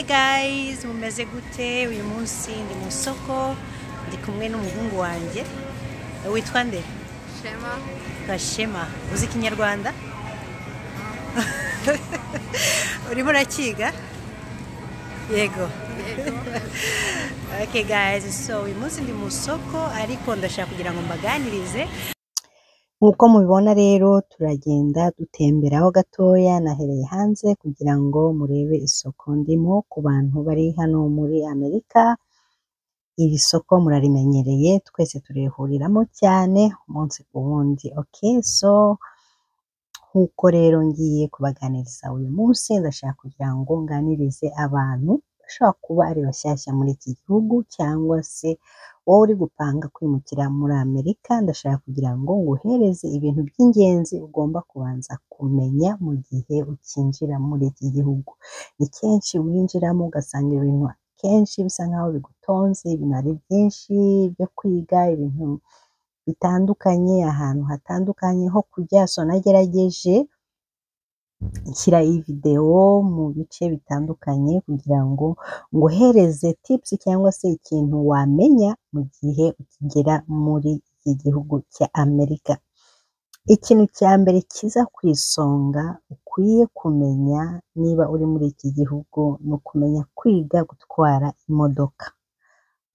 Hey guys, mumeze gute? Uyu munsi ndi mu soko ndi kumwe n'umuhungu wanjye. Witwa nde? Shema. Gashema. Uzi Kinyarwanda? Urimo urakiga? Yego. Okay guys, so uyu munsi ndi mu soko ariko ndashaka kugira ngo mbaganirize. Nkuko mubibona rero turagenda dutemberaho gatoya, nahereye hanze kugira ngo murebe isoko ndimo ku bantu bari hano muri Amerika. Iri soko murarimenyereye, twese turihuriramo cyane umunsi ku wundi. Okay, so nkuko rero ngiye kubaganiriza uyu munsi, ndashaka kugira ngo nganirize abantu bashobora kuba ari bashyashya muri iki gihugu cyangwa se wowe uri gupanga kwimukira muri Amerika. Ndashaka kugira ngo nguhereze ibintu by'ingenzi ugomba kubanza kumenya mu gihe ukinjira muri iki gihugu. Ni kenshi winjiramo ugasanga ibintu kenshi bisa nkaho bigutonze, ibintu ari byinshi byo kwiga, ibintu bitandukanye, ahantu hatandukanye ho kujya. So nagerageje nshyira iyi video mu bice bitandukanye kugira ngo nguhereze tips cyangwa se ikintu wamenya mu gihe ukigera muri iki gihugu cya Amerika. Ikintu cya mbere kiza ku isonga ukwiye kumenya niba uri muri iki gihugu ni ukumenya kwiga gutwara imodoka.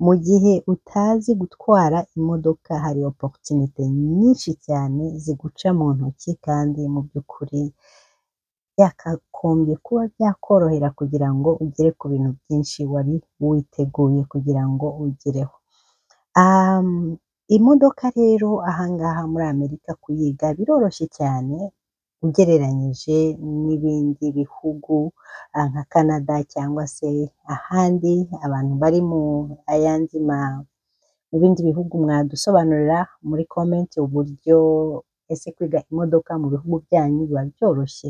Mu gihe utazi gutwara imodoka hari opportunity nyinshi cyane ziguca mu ntoki, kandi mu by'ukuri byakagombye kuba byakorohera kugira ngo ugere ku bintu byinshi wari witeguye kugira ngo ugereho. Imodoka rero ahangaha muri Amerika kuyiga biroroshye cyane ugereranyije n'ibindi bihugu nka Canada cyangwa se ahandi. Abantu bari mu bindi bihugu mwadusobanurira muri comment uburyo ese kwiga imodoka mu bihugu byanyu biba byoroshye.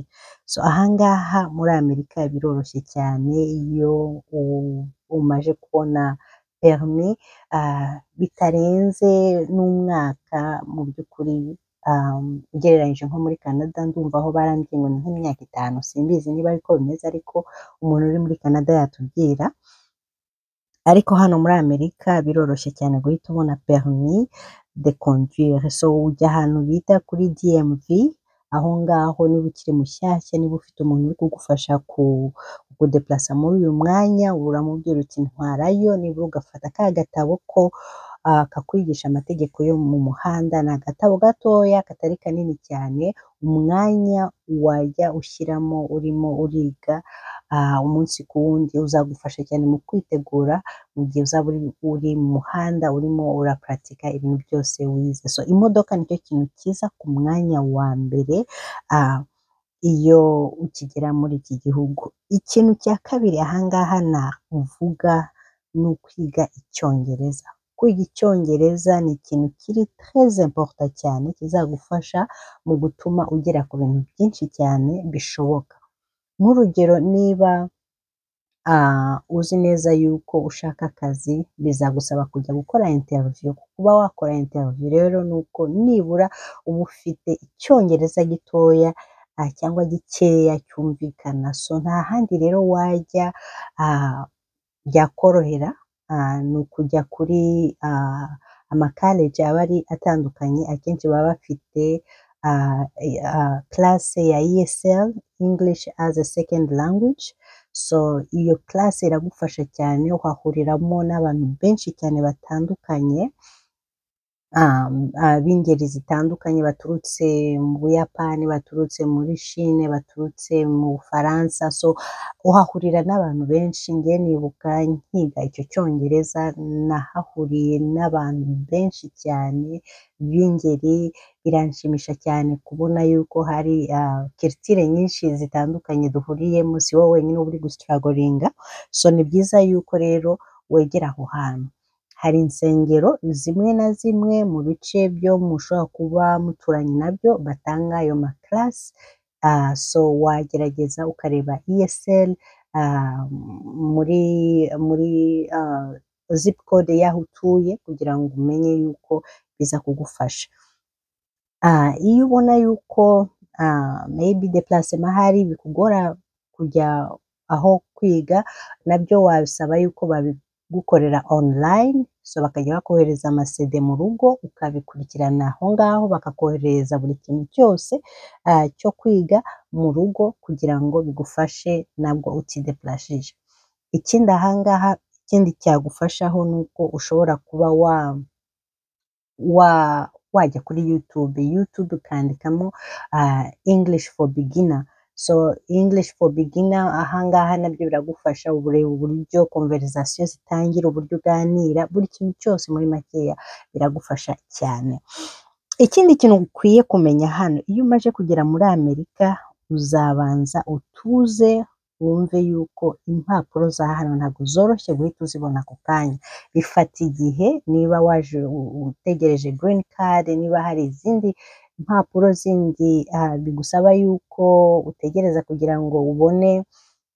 So ahangaha muri Amerika biroroshye cyane iyo umaje kubona permis bitarenze n'umwaka mu by'ukuri. Ugereranyije nko muri Canada, ndumva aho barambwiye ngo ni nk'imyaka 5, simbizi niba ariko bimeze, ariko umuntu uri muri Canada yatubwira. Ariko hano muri Amerika biroroshye cyane guhita ubona permis de conduire. So ujya ahantu bita kuri DMV, aho ngaho niba ukiri mushyashya, niba ufite umuntu uri kugufasha kudeplasa muri uyu mwanya, uramubwira uti ntwarayo, niba ugafata ka gatabo ko kakwigisha amategeko yo mu muhanda. Ni agatabo gatoya katari kanini cyane, umwanya wajya ushyiramo urimo uriga umunsi ku wundi uzagufasha cyane mu kwitegura mu gihe uzaba uri mu muhanda urimo uraparatika ibintu byose wize. So imodoka nicyo kintu kiza ku mwanya wa mbere iyo ukigera muri iki gihugu. Ikintu cya kabiri ahangaha navuga ni ukwiga Icyongereza. Kwiga Icyongereza ni ikintu kiri très important cyane, kizagufasha mu gutuma ugera ku bintu byinshi cyane bishoboka. Nk'urugero, niba uzi neza yuko ushaka akazi, bizagusaba kujya gukora interview. Kuba wakora interview rero nuko nibura uba ufite Icyongereza gitoya cyangwa gikeya cyumvikana. So nta handi rero wajya byakorohera ni ukujya kuri amacollege aba ari atandukanye. Akenshi baba bafite classe ya ESL, English as a Second Language. So iyo classe iragufasha cyane, uhahuriramo n'abantu benshi cyane batandukanye, b'ingeri zitandukanye, baturutse mu Buyapani, baturutse muri Chine, baturutse mu Bufaransa. So uhahurira n'abantu benshi. Njye nibuka nkiga icyo Cyongereza nahahuriye n'abantu benshi cyane b'ingeri. Biranshimisha cyane kubona yuko hari culture nyinshi zitandukanye duhuriyemo, si wowe wenyine uri gustragolinga. So ni byiza yuko rero wegera aho hantu. Hari insengero zimwe na zimwe mu bice byo mushobora kuba muturanye nabyo batanga ayo maklasi. So wagerageza ukareba ESL muri zip code y'aho utuye kugira ngo umenye yuko biza kugufasha. Iyo ubona yuko maybe déplacement hari bikugora kujya aho kwiga nabyo wabisaba yuko babigukorera online, so bakajya bakohereza amasede mu rugo ukabikurikirana aho ngaho, bakakoherereza buri kintu cyose cyo kwiga mu rugo kugira ngo bigufashe nabwo utideplashije. Ikindi aha ngaha ikindi cyagufashaho ni uko ushobora kuba wajya kuri YouTube ukandikamo English for beginner. So English for beginner aha ngaha nabyo biragufasha ureba uburyo conversation zitangira, uburyo uganira, buri kintu cyose muri makeya biragufasha cyane. Ikindi kintu ukwiye kumenya hano, iyo umaze kugera muri Amerika uzabanza utuze wumve yuko impapuro za hano ntabwo zoroshye guhita uzibona ako kanya, bifata igihe. Niba waje utegereje green card, niba hari izindi impapuro zindi bigusaba yuko utegereza kugira ngo ubone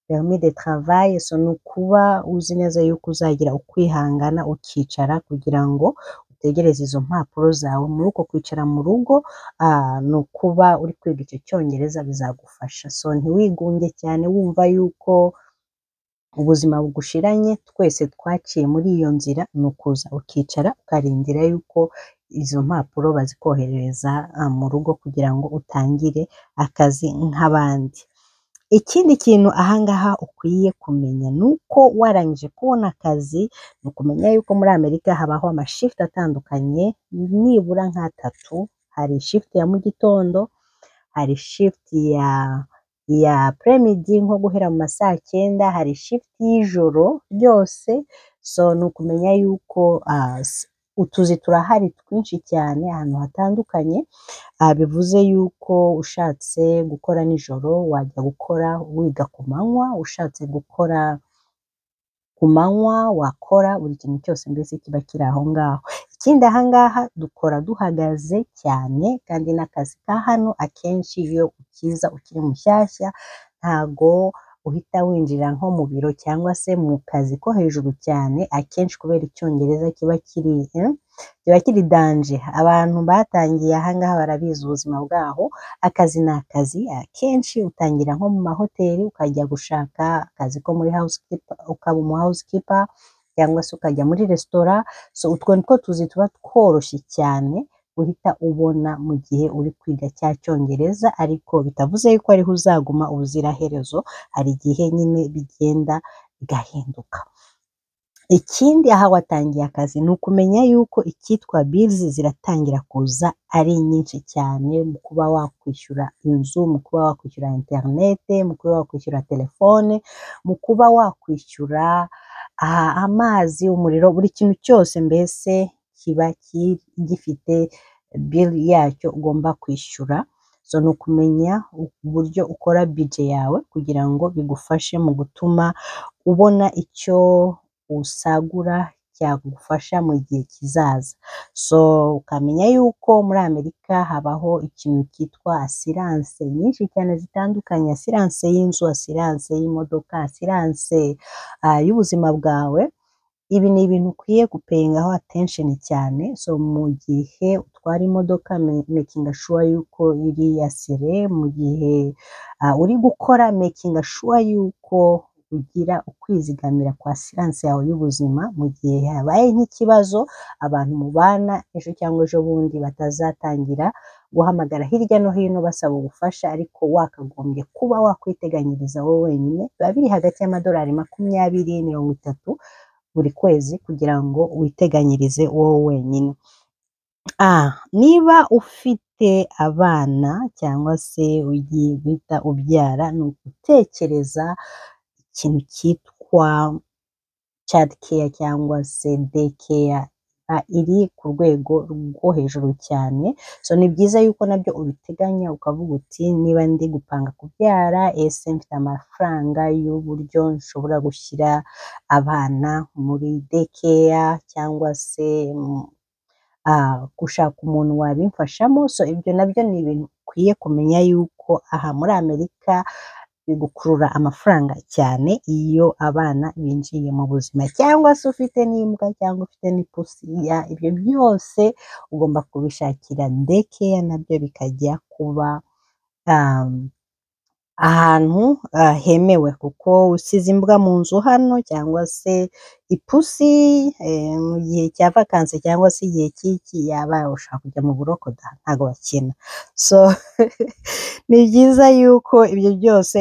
permis de travail, so ni ukuba uzi neza yuko uzagira ukwihangana ukicara kugira ngo utegereze izo mpapuro zawe. Muri uko kwicara mu rugo ni ukuba uri kwiga icyo cyongereza bizagufasha, so ntiwigunge cyane wumva yuko ubuzima bugushiranye. Twese twaciye muri iyo nzira, ni ukuza ukicara ukarindira yuko izo mpapuro bazikoherereza mu rugo kugira ngo utangire akazi nk'abandi. Ikindi kintu aha ngaha ukwiye kumenya ni uko warangije kubona akazi, ni ukumenya yuko muri Amerika habaho amashift atandukanye nibura nk'atatu. Hari shift ya mu gitondo, hari shift ya premidi nko guhera mu saa 9, hari shift y'ijoro ryose. So ni ukumenya yuko utuzi turahari twinshi cyane ahantu hatandukanye. Bivuze yuko ushatse gukora nijoro wajya gukora wiga ku manywa, ushatse gukora ku manywa wakora, buri kintu cyose mbese kiba kiri aho ngaho. Ikindi aha ngaha dukora duhagaze cyane, kandi n'akazi ka hano akenshi iyo ukiza ukiri mushyashya ntago uhita winjira nko mu biro cyangwa se mu kazi ko hejuru cyane, akenshi kubera icyongereza kiba kiri danje. Abantu batangiye aha ngaha barabizi ubuzima bwaho. Akazi ni akazi, akenshi utangira nko mu mahoteli ukajya gushaka akazi ko muri housekeeper, ukaba umu housekeeper cyangwa se ukajya muri resitora. So utwo nitwo tuzi tuba tworoshye cyane guhita ubona mu gihe uri kwiga cya cyongereza, ariko bitavuze yuko ariho uzaguma ubuziraherezo, hari igihe nyine bigenda bigahinduka. Ikindi aha watangiye akazi ni ukumenya yuko icyitwa bills ziratangira kuza ari nyinshi cyane, mu kuba wakwishyura inzu, mu kuba wakwishyura internet, mu kuba wakwishyura telefone, mu kuba wakwishyura amazi, umuriro, buri kintu cyose mbese kiba gifite bill yacyo ugomba kwishyura. So ni ukumenya uburyo ukora budget yawe kugira ngo bigufashe mu gutuma ubona icyo usagura cyagufasha mu gihe kizaza. So ukamenya yuko muri Amerika habaho ikintu cyitwa assurance nyinshi cyane zitandukanye, assurance y'inzu, assurance y'imodoka, assurance y'ubuzima bwawe. Ibi ni ibintu ukwiye gupengaho attention cyane. So mu gihe utwara imodoka making sure yuko iri asire, mu gihe uri gukora making sure yuko ugira ukwizigamira kwa assurance yawe y'ubuzima, mu gihe habaye nk'ikibazo abantu mubana ejo cyangwa ejo bundi batazatangira guhamagara hirya no hino basaba ubufasha, ariko wakagombye kuba wakwiteganyiriza wowe wenyine. Biba biri hagati y'amadolari 20-30 buri kwezi kugira ngo witeganyirize wowe wenyine. Niba ufite abana cyangwa se ugiye guhita ubyara, ni ugutekereza ikintu cyitwa child care cyangwa se day care, iri ku rwego rwo hejuru cyane. So ni byiza yuko nabyo ubiteganya ukavuga uti niba ndi gupanga kubyara, ese mfite amafaranga y'uburyo nshobora gushyira abana muri day care cyangwa se gushaka umuntu wabimfashamo. So ibyo nabyo ni ibintu ukwiye kumenya yuko aha muri Amerika bigukurura amafaranga cyane iyo abana binjiye mu buzima, cyangwa se ufite n'imbwa cyangwa ufite n'ipusi, ibyo byose ugomba kubishakira day care, nabyo bikajya kuba ahantu hemewe, kuko usize imbwa mu nzu hano cyangwa se ipusi mu gihe cya vakansi cyangwa se igihe cy'iki yaba ushaka kujya mu buroko ntabwo bakina. So ni byiza yuko ibyo byose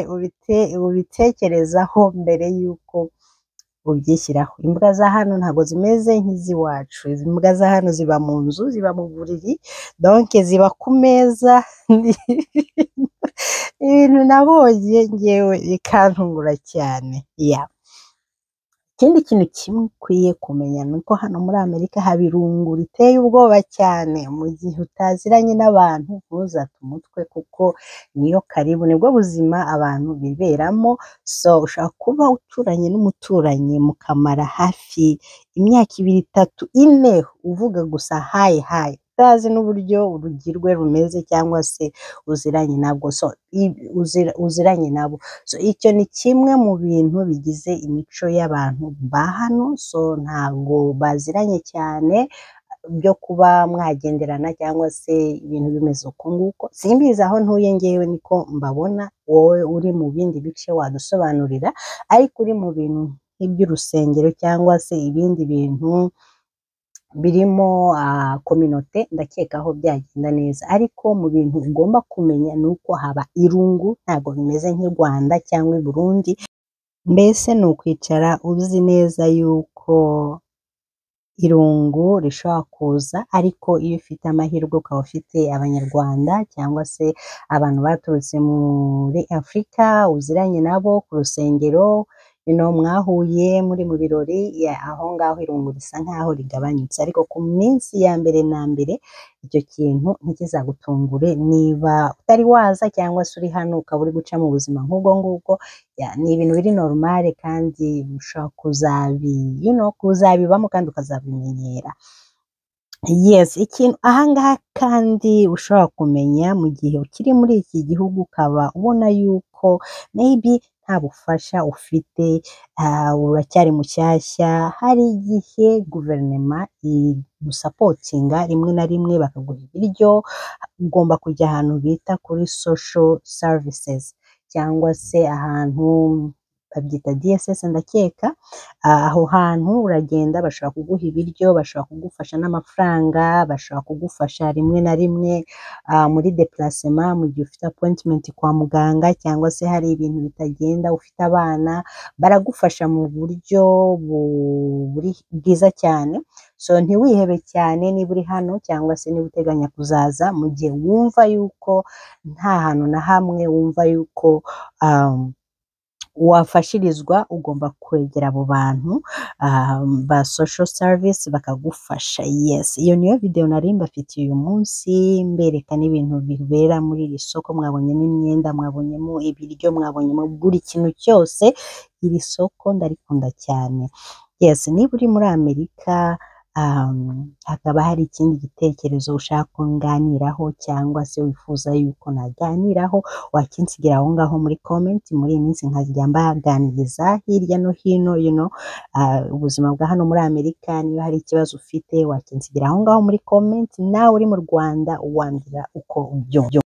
ubitekerezaho mbere yuko ubyishyiraho. Imbwa za hano ntabwo zimeze nk'iz'iwacu. Izi mbwa za hano ziba mu nzu, ziba mu buriri, donc ziba ku meza. Ibintu nabonye ngewe bikantungura cyane. Ikindi kintu kimwe ukwiye kumenya ni uko hano muri Amerika haba irungu riteye ubwoba cyane. Mu gihe utaziranye n'abantu ntuzate umutwe, kuko niyo karibu, nibwo buzima abantu biberamo. So ushobora kuba uturanye n'umuturanyi mukamara hafi imyaka 2, 3, 4 uvuga gusa hayi utazi n'uburyo urugi rwe rumeze cyangwa se uziranye nabwo. So uziranye nabo. So icyo ni kimwe mu bintu bigize imico y'abantu ba hano. So ntabwo baziranye cyane byo kuba mwagenderana cyangwa se ibintu bimeze uko nguko. Simbizi aho ntuye ngewe niko mbabona, wowe uri mu bindi bice wadusobanurira, ariko uri mu bintu nk'iby'urusengero cyangwa se ibindi bintu birimo kominote, ndakeka aho byagenda neza. Ariko mu bintu ugomba kumenya ni uko haba irungu, ntabwo bimeze nk'i Rwanda cyangwa i Burundi. Mbese ni ukwicara uzi neza yuko irungu rishobora kuza, ariko iyo ufite amahirwe ukaba ufite abanyarwanda cyangwa se abantu baturutse muri Afurika uziranye nabo ku rusengero, mwahuye muri mu birori, aho ngaho irungu risa nkaho rigabanyutse. Ariko ku minsi ya mbere na mbere icyo kintu ntikizagutungure niba utari waza cyangwa se uri hano ukaba uri guca mu buzima nk'ubwo ngubwo. Ni ibintu biri normale kandi ushobora kuzabibamo kandi ukazabimenyera. Ikintu ahangaha kandi ushobora kumenya mu gihe ukiri muri iki gihugu ukaba ubona yuko maybe nta bufasha ufite, uracyari mushyashya, hari igihe guverinoma igusapotinga rimwe na rimwe bakaguha ibiryo. Ugomba kujya ahantu bita kuri social services cyangwa se ahantu babyita DSS ndakeka. Aho hantu uragenda bashobora kuguha ibiryo, bashobora kugufasha n'amafaranga, bashobora kugufasha rimwe na rimwe muri déplacement mu gihe ufite appointment kwa muganga cyangwa se hari ibintu bitagenda ufite abana, baragufasha mu buryo bwiza cyane. So ntiwihebe cyane niba uri hano cyangwa se niba uteganya kuzaza, mu gihe wumva yuko nta hantu na hamwe wumva yuko wafashirizwa, ugomba kwegera abo bantu ba social service bakagufasha. Iyo niyo video nari mbafitiye uyu munsi, mbereka n'ibintu bibera muri iri soko. Mwabonyemo imyenda, mwabonyemo ibiryo, mwabonyemo buri kintu cyose. Iri soko ndarikunda cyane. Niba uri muri Amerika hakaba hari ikindi gitekerezo ushaka kunganiraho cyangwa se wifuza yuko naganiraho, wakinsigira aho ngaho muri comment. Muri iyi minsi nkajya mbaganiriza hirya no hino ubuzima bwa hano muri Amerika. Niba hari ikibazo ufite wakinsigira aho ngaho muri comment. Nawe uri mu Rwanda wandira uko ubyumva.